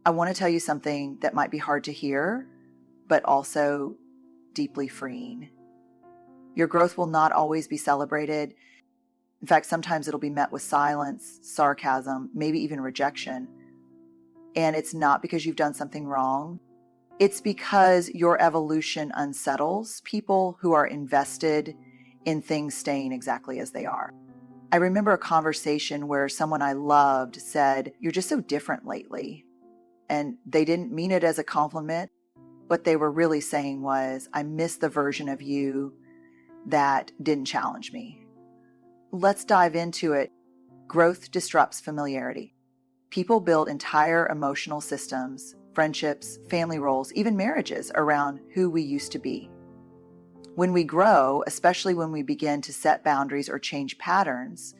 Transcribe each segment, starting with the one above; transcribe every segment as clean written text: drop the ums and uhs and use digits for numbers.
I want to tell you something that might be hard to hear, but also deeply freeing. Your growth will not always be celebrated. In fact, sometimes it'll be met with silence, sarcasm, maybe even rejection. And it's not because you've done something wrong. It's because your evolution unsettles people who are invested in things staying exactly as they are. I remember a conversation where someone I loved said, "You're just so different lately." And they didn't mean it as a compliment. What they were really saying was, "I miss the version of you that didn't challenge me." Let's dive into it. Growth disrupts familiarity. People build entire emotional systems, friendships, family roles, even marriages around who we used to be. When we grow, especially when we begin to set boundaries or change patterns,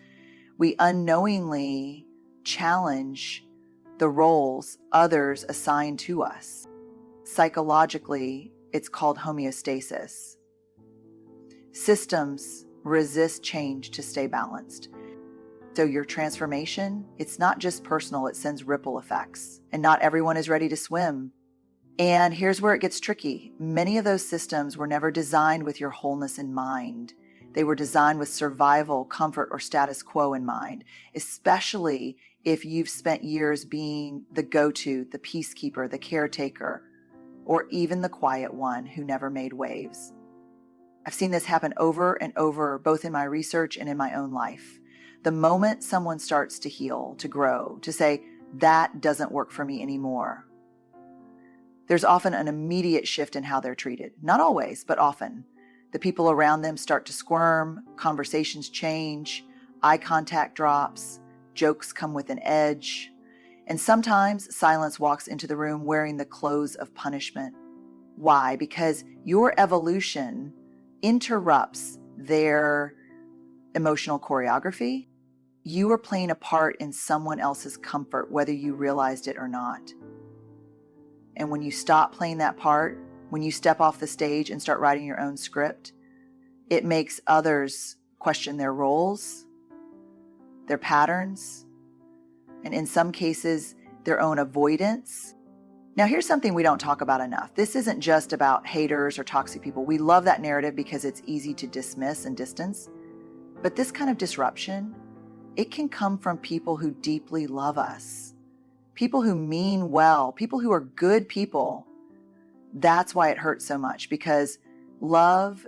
we unknowingly challenge the roles others assign to us. Psychologically, it's called homeostasis. Systems resist change to stay balanced. So your transformation, it's not just personal, it sends ripple effects. And not everyone is ready to swim. And here's where it gets tricky. Many of those systems were never designed with your wholeness in mind. They were designed with survival, comfort, or status quo in mind, especially if you've spent years being the go-to, the peacekeeper, the caretaker, or even the quiet one who never made waves. I've seen this happen over and over, both in my research and in my own life. The moment someone starts to heal, to grow, to say, "That doesn't work for me anymore," there's often an immediate shift in how they're treated. Not always, but often. The people around them start to squirm, conversations change, eye contact drops, jokes come with an edge, and sometimes silence walks into the room wearing the clothes of punishment. Why? Because your evolution interrupts their emotional choreography. You are playing a part in someone else's comfort, whether you realized it or not. And when you stop playing that part, when you step off the stage and start writing your own script, it makes others question their roles, their patterns, and in some cases, their own avoidance. Now, here's something we don't talk about enough. This isn't just about haters or toxic people. We love that narrative because it's easy to dismiss and distance. But this kind of disruption, it can come from people who deeply love us. People who mean well, people who are good people. That's why it hurts so much, because love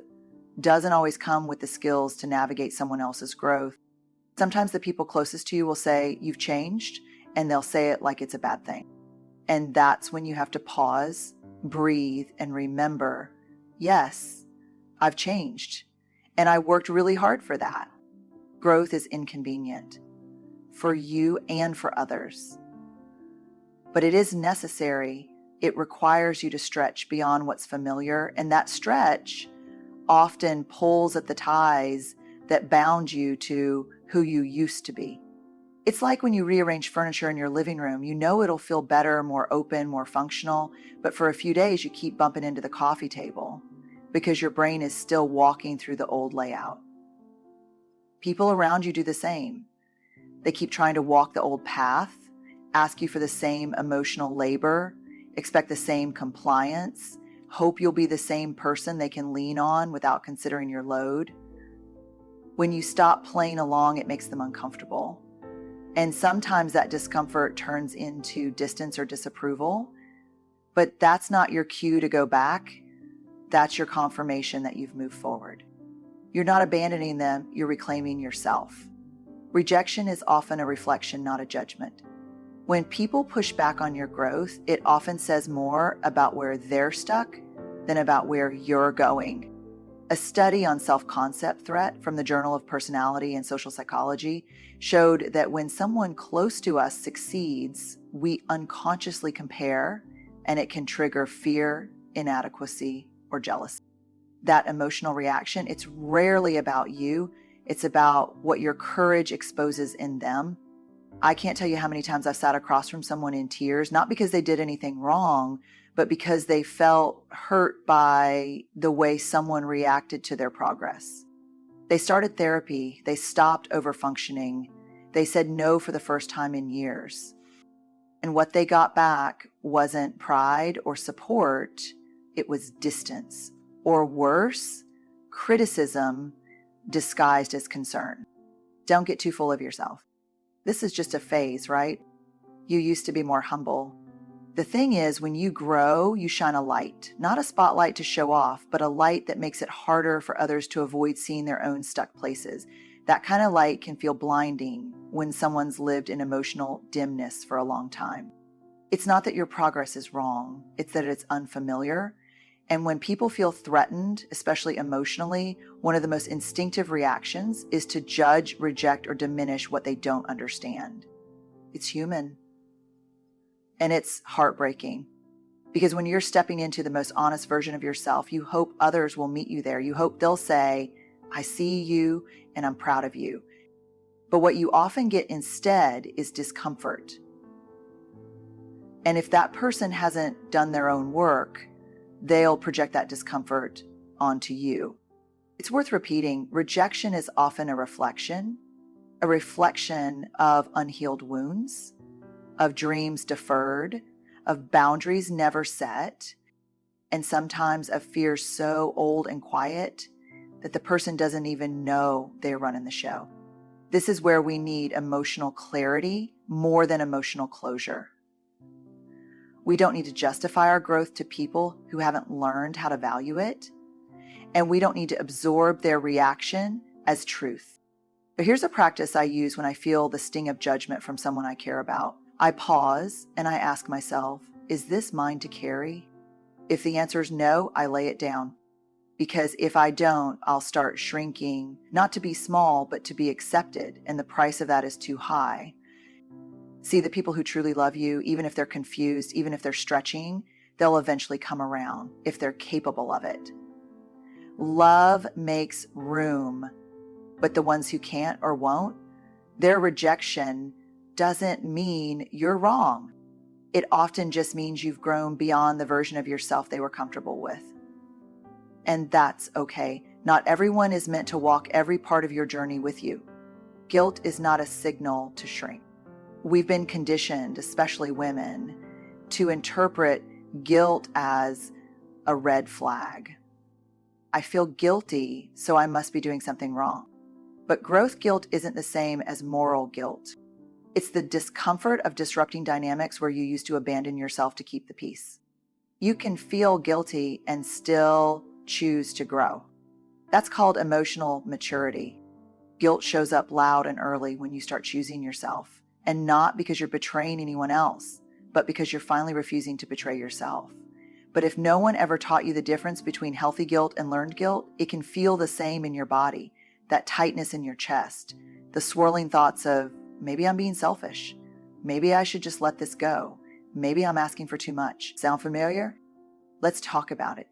doesn't always come with the skills to navigate someone else's growth. Sometimes the people closest to you will say, "You've changed," and they'll say it like it's a bad thing. And that's when you have to pause, breathe, and remember, yes, I've changed, and I worked really hard for that. Growth is inconvenient for you and for others. But it is necessary. It requires you to stretch beyond what's familiar, and that stretch often pulls at the ties that bound you to who you used to be. It's like when you rearrange furniture in your living room. You know it'll feel better, more open, more functional, but for a few days you keep bumping into the coffee table because your brain is still walking through the old layout. People around you do the same. They keep trying to walk the old path, ask you for the same emotional labor, expect the same compliance, hope you'll be the same person they can lean on without considering your load. When you stop playing along, it makes them uncomfortable. And sometimes that discomfort turns into distance or disapproval, but that's not your cue to go back. That's your confirmation that you've moved forward. You're not abandoning them, you're reclaiming yourself. Rejection is often a reflection, not a judgment. When people push back on your growth, it often says more about where they're stuck than about where you're going. A study on self-concept threat from the Journal of Personality and Social Psychology showed that when someone close to us succeeds, we unconsciously compare, and it can trigger fear, inadequacy, or jealousy. That emotional reaction, it's rarely about you. It's about what your courage exposes in them. I can't tell you how many times I've sat across from someone in tears, not because they did anything wrong, but because they felt hurt by the way someone reacted to their progress. They started therapy. They stopped overfunctioning. They said no for the first time in years. And what they got back wasn't pride or support, it was distance, or worse, criticism disguised as concern. Don't get too full of yourself. This is just a phase, right? You used to be more humble. The thing is, when you grow, you shine a light, not a spotlight to show off, but a light that makes it harder for others to avoid seeing their own stuck places. That kind of light can feel blinding when someone's lived in emotional dimness for a long time. It's not that your progress is wrong, it's that it's unfamiliar. And when people feel threatened, especially emotionally, one of the most instinctive reactions is to judge, reject, or diminish what they don't understand. It's human. And it's heartbreaking. Because when you're stepping into the most honest version of yourself, you hope others will meet you there. You hope they'll say, I see you and I'm proud of you. But what you often get instead is discomfort. And if that person hasn't done their own work, they'll project that discomfort onto you. It's worth repeating, rejection is often a reflection of unhealed wounds, of dreams deferred, of boundaries never set, and sometimes of fears so old and quiet that the person doesn't even know they're running the show. This is where we need emotional clarity more than emotional closure. We don't need to justify our growth to people who haven't learned how to value it, and we don't need to absorb their reaction as truth. But here's a practice I use when I feel the sting of judgment from someone I care about. I pause and I ask myself, is this mine to carry? If the answer is no, I lay it down. Because if I don't, I'll start shrinking, not to be small, but to be accepted, and the price of that is too high. See, the people who truly love you, even if they're confused, even if they're stretching, they'll eventually come around if they're capable of it. Love makes room, but the ones who can't or won't, their rejection doesn't mean you're wrong. It often just means you've grown beyond the version of yourself they were comfortable with. And that's okay. Not everyone is meant to walk every part of your journey with you. Guilt is not a signal to shrink. We've been conditioned, especially women, to interpret guilt as a red flag. I feel guilty, so I must be doing something wrong. But growth guilt isn't the same as moral guilt. It's the discomfort of disrupting dynamics where you used to abandon yourself to keep the peace. You can feel guilty and still choose to grow. That's called emotional maturity. Guilt shows up loud and early when you start choosing yourself, and not because you're betraying anyone else, but because you're finally refusing to betray yourself. But if no one ever taught you the difference between healthy guilt and learned guilt, it can feel the same in your body, that tightness in your chest, the swirling thoughts of, maybe I'm being selfish, maybe I should just let this go, maybe I'm asking for too much. Sound familiar? Let's talk about it.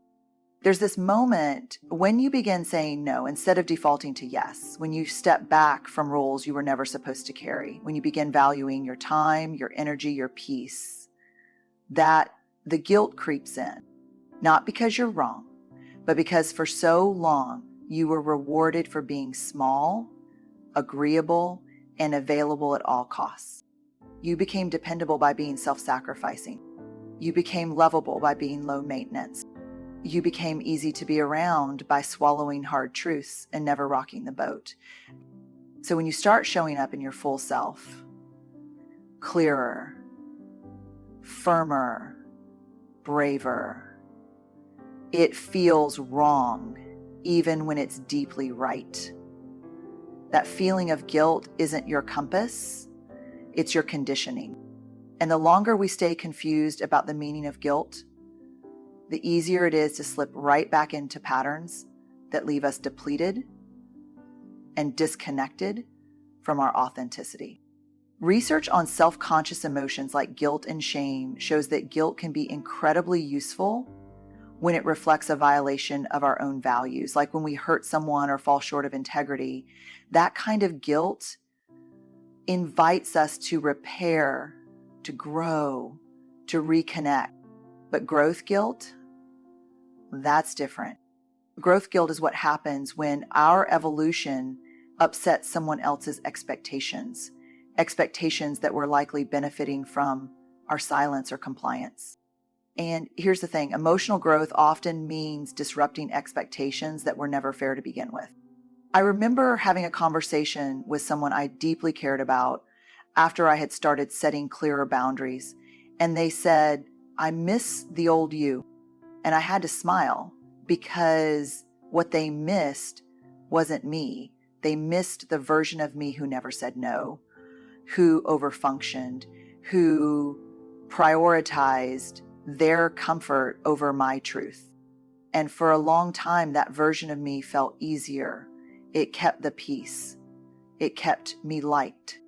There's this moment when you begin saying no instead of defaulting to yes, when you step back from roles you were never supposed to carry, when you begin valuing your time, your energy, your peace, that the guilt creeps in, not because you're wrong, but because for so long you were rewarded for being small, agreeable, and available at all costs. You became dependable by being self-sacrificing. You became lovable by being low maintenance. You became easy to be around by swallowing hard truths and never rocking the boat. So when you start showing up in your full self, clearer, firmer, braver, it feels wrong, even when it's deeply right. That feeling of guilt isn't your compass, it's your conditioning. And the longer we stay confused about the meaning of guilt, the easier it is to slip right back into patterns that leave us depleted and disconnected from our authenticity. Research on self-conscious emotions like guilt and shame shows that guilt can be incredibly useful when it reflects a violation of our own values, like when we hurt someone or fall short of integrity. That kind of guilt invites us to repair, to grow, to reconnect. But growth guilt, that's different. Growth guilt is what happens when our evolution upsets someone else's expectations that we're likely benefiting from our silence or compliance. And here's the thing, emotional growth often means disrupting expectations that were never fair to begin with. I remember having a conversation with someone I deeply cared about after I had started setting clearer boundaries. And they said, I miss the old you. And I had to smile because what they missed wasn't me. They missed the version of me who never said no, who overfunctioned, who prioritized their comfort over my truth. And for a long time, that version of me felt easier. It kept the peace. It kept me light,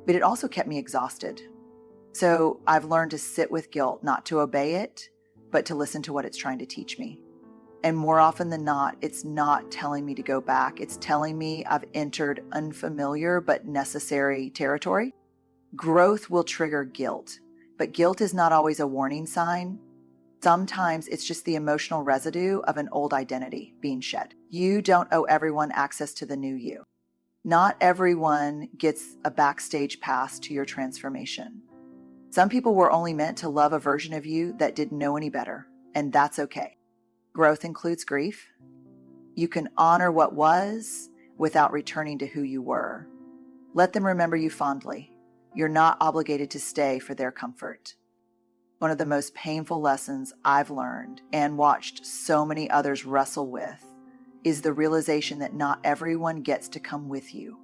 but it also kept me exhausted. So I've learned to sit with guilt, not to obey it, but to listen to what it's trying to teach me. And more often than not, it's not telling me to go back. It's telling me I've entered unfamiliar but necessary territory. Growth will trigger guilt, but guilt is not always a warning sign. Sometimes it's just the emotional residue of an old identity being shed. You don't owe everyone access to the new you. Not everyone gets a backstage pass to your transformation. Some people were only meant to love a version of you that didn't know any better, and that's okay. Growth includes grief. You can honor what was without returning to who you were. Let them remember you fondly. You're not obligated to stay for their comfort. One of the most painful lessons I've learned and watched so many others wrestle with is the realization that not everyone gets to come with you.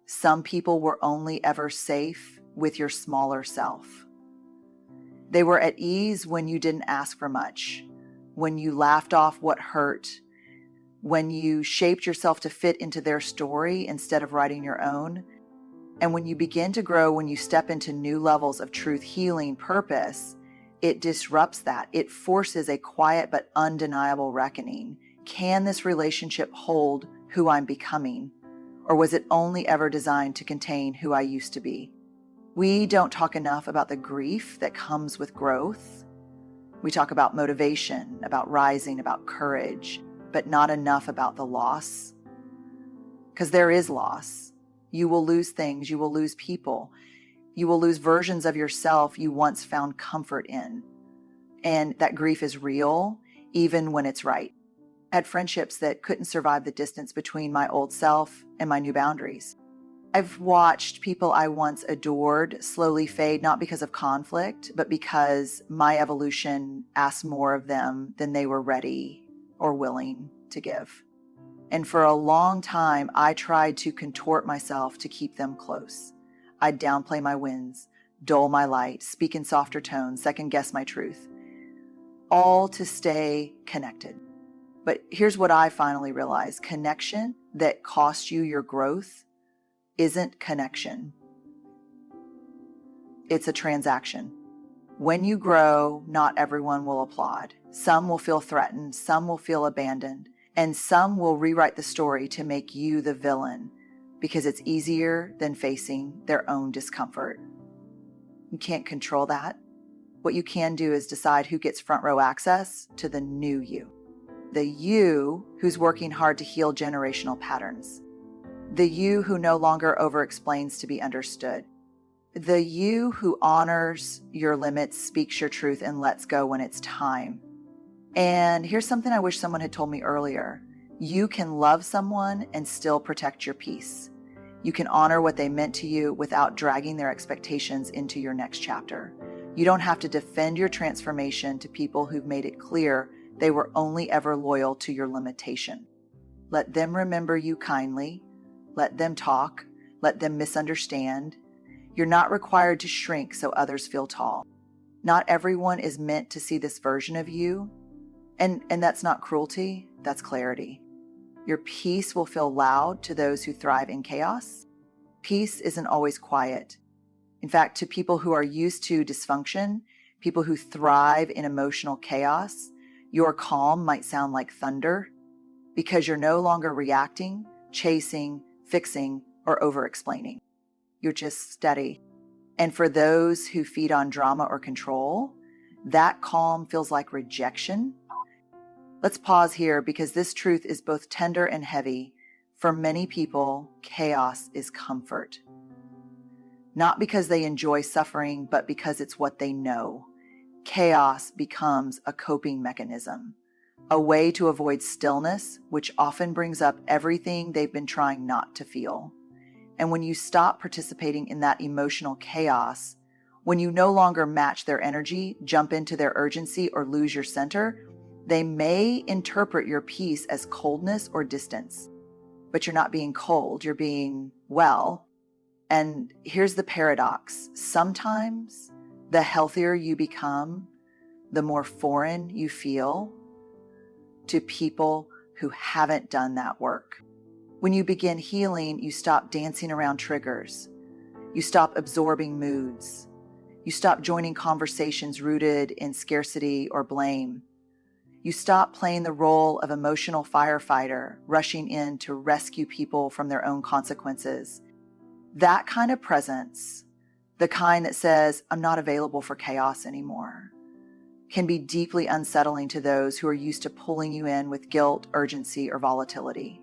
Some people were only ever safe with your smaller self. They were at ease when you didn't ask for much, when you laughed off what hurt, when you shaped yourself to fit into their story instead of writing your own. And when you begin to grow, when you step into new levels of truth, healing, purpose, it disrupts that. It forces a quiet but undeniable reckoning. Can this relationship hold who I'm becoming? Or was it only ever designed to contain who I used to be? We don't talk enough about the grief that comes with growth. We talk about motivation, about rising, about courage, but not enough about the loss. Because there is loss. You will lose things. You will lose people. You will lose versions of yourself you once found comfort in. And that grief is real, even when it's right. I had friendships that couldn't survive the distance between my old self and my new boundaries. I've watched people I once adored slowly fade, not because of conflict, but because my evolution asked more of them than they were ready or willing to give. And for a long time, I tried to contort myself to keep them close. I'd downplay my wins, dull my light, speak in softer tones, second guess my truth, all to stay connected. But here's what I finally realized. Connection that costs you your growth isn't connection. It's a transaction. When you grow, not everyone will applaud. Some will feel threatened, some will feel abandoned, and some will rewrite the story to make you the villain because it's easier than facing their own discomfort. You can't control that. What you can do is decide who gets front row access to the new you. The you who's working hard to heal generational patterns. The you who no longer over-explains to be understood. The you who honors your limits, speaks your truth, and lets go when it's time. And here's something I wish someone had told me earlier. You can love someone and still protect your peace. You can honor what they meant to you without dragging their expectations into your next chapter. You don't have to defend your transformation to people who've made it clear they were only ever loyal to your limitation. Let them remember you kindly. Let them talk. Let them misunderstand. You're not required to shrink so others feel tall. Not everyone is meant to see this version of you. And that's not cruelty, that's clarity. Your peace will feel loud to those who thrive in chaos. Peace isn't always quiet. In fact, to people who are used to dysfunction, people who thrive in emotional chaos, your calm might sound like thunder because you're no longer reacting, chasing, fixing, or over-explaining. You're just steady. And for those who feed on drama or control, that calm feels like rejection. Let's pause here because this truth is both tender and heavy. For many people, chaos is comfort. not because they enjoy suffering, but because it's what they know. Chaos becomes a coping mechanism, a way to avoid stillness, which often brings up everything they've been trying not to feel. And when you stop participating in that emotional chaos, when you no longer match their energy, jump into their urgency, or lose your center, they may interpret your peace as coldness or distance. But you're not being cold, you're being well. And here's the paradox. Sometimes the healthier you become, the more foreign you feel to people who haven't done that work. When you begin healing, you stop dancing around triggers. You stop absorbing moods. You stop joining conversations rooted in scarcity or blame. You stop playing the role of emotional firefighter, rushing in to rescue people from their own consequences. That kind of presence, the kind that says, I'm not available for chaos anymore, can be deeply unsettling to those who are used to pulling you in with guilt, urgency, or volatility.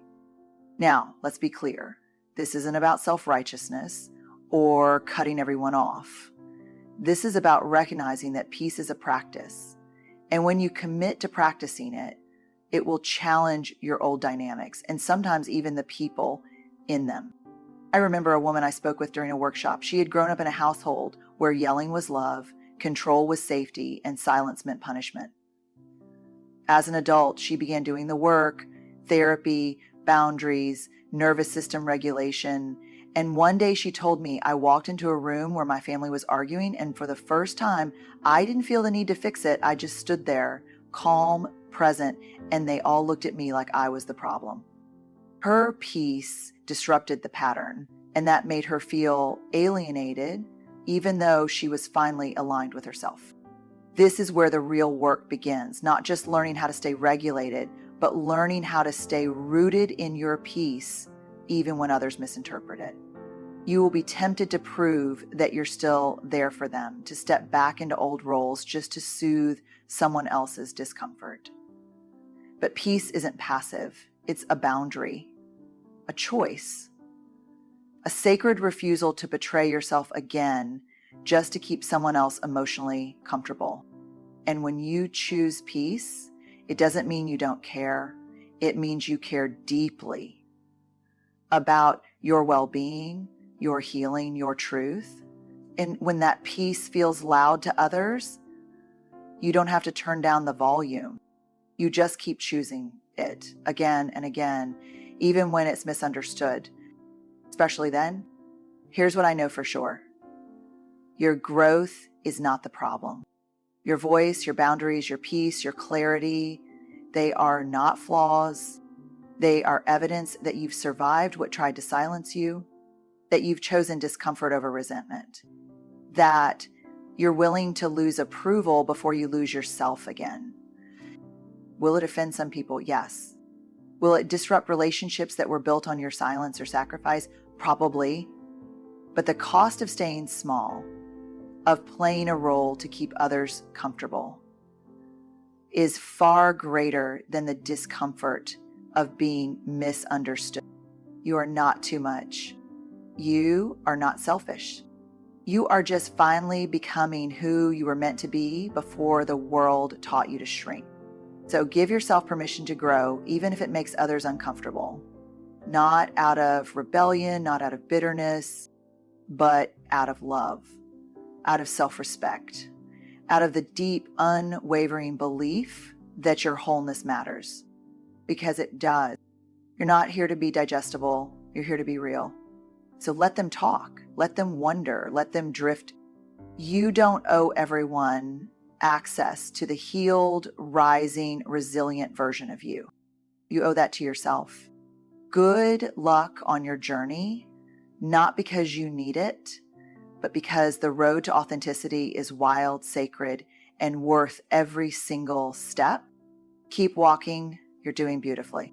Now, let's be clear. This isn't about self-righteousness or cutting everyone off. This is about recognizing that peace is a practice. And when you commit to practicing it, it will challenge your old dynamics and sometimes even the people in them. I remember a woman I spoke with during a workshop. She had grown up in a household where yelling was love, control was safety, and silence meant punishment. As an adult, she began doing the work, therapy, boundaries, nervous system regulation. And one day she told me, I walked into a room where my family was arguing, and for the first time, I didn't feel the need to fix it. I just stood there, calm, present, and they all looked at me like I was the problem. Her peace disrupted the pattern, and that made her feel alienated, even though she was finally aligned with herself. This is where the real work begins, not just learning how to stay regulated, but learning how to stay rooted in your peace, even when others misinterpret it. You will be tempted to prove that you're still there for them, to step back into old roles just to soothe someone else's discomfort. But peace isn't passive. It's a boundary, a choice, a sacred refusal to betray yourself again just to keep someone else emotionally comfortable. And when you choose peace, it doesn't mean you don't care. It means you care deeply about your well-being, your healing, your truth. And when that peace feels loud to others, you don't have to turn down the volume. You just keep choosing it again and again, even when it's misunderstood. Especially then, here's what I know for sure. Your growth is not the problem. Your voice, your boundaries, your peace, your clarity, they are not flaws. They are evidence that you've survived what tried to silence you, that you've chosen discomfort over resentment, that you're willing to lose approval before you lose yourself again. Will it offend some people? Yes. Will it disrupt relationships that were built on your silence or sacrifice? Probably. But the cost of staying small, of playing a role to keep others comfortable, is far greater than the discomfort of being misunderstood. You are not too much. You are not selfish. You are just finally becoming who you were meant to be before the world taught you to shrink. So give yourself permission to grow, even if it makes others uncomfortable. Not out of rebellion, not out of bitterness, but out of love, out of self-respect, out of the deep, unwavering belief that your wholeness matters. Because it does. You're not here to be digestible. You're here to be real. So let them talk. Let them wonder. Let them drift. You don't owe everyone access to the healed, rising, resilient version of you. You owe that to yourself. Good luck on your journey, not because you need it, but because the road to authenticity is wild, sacred, and worth every single step. Keep walking. You're doing beautifully.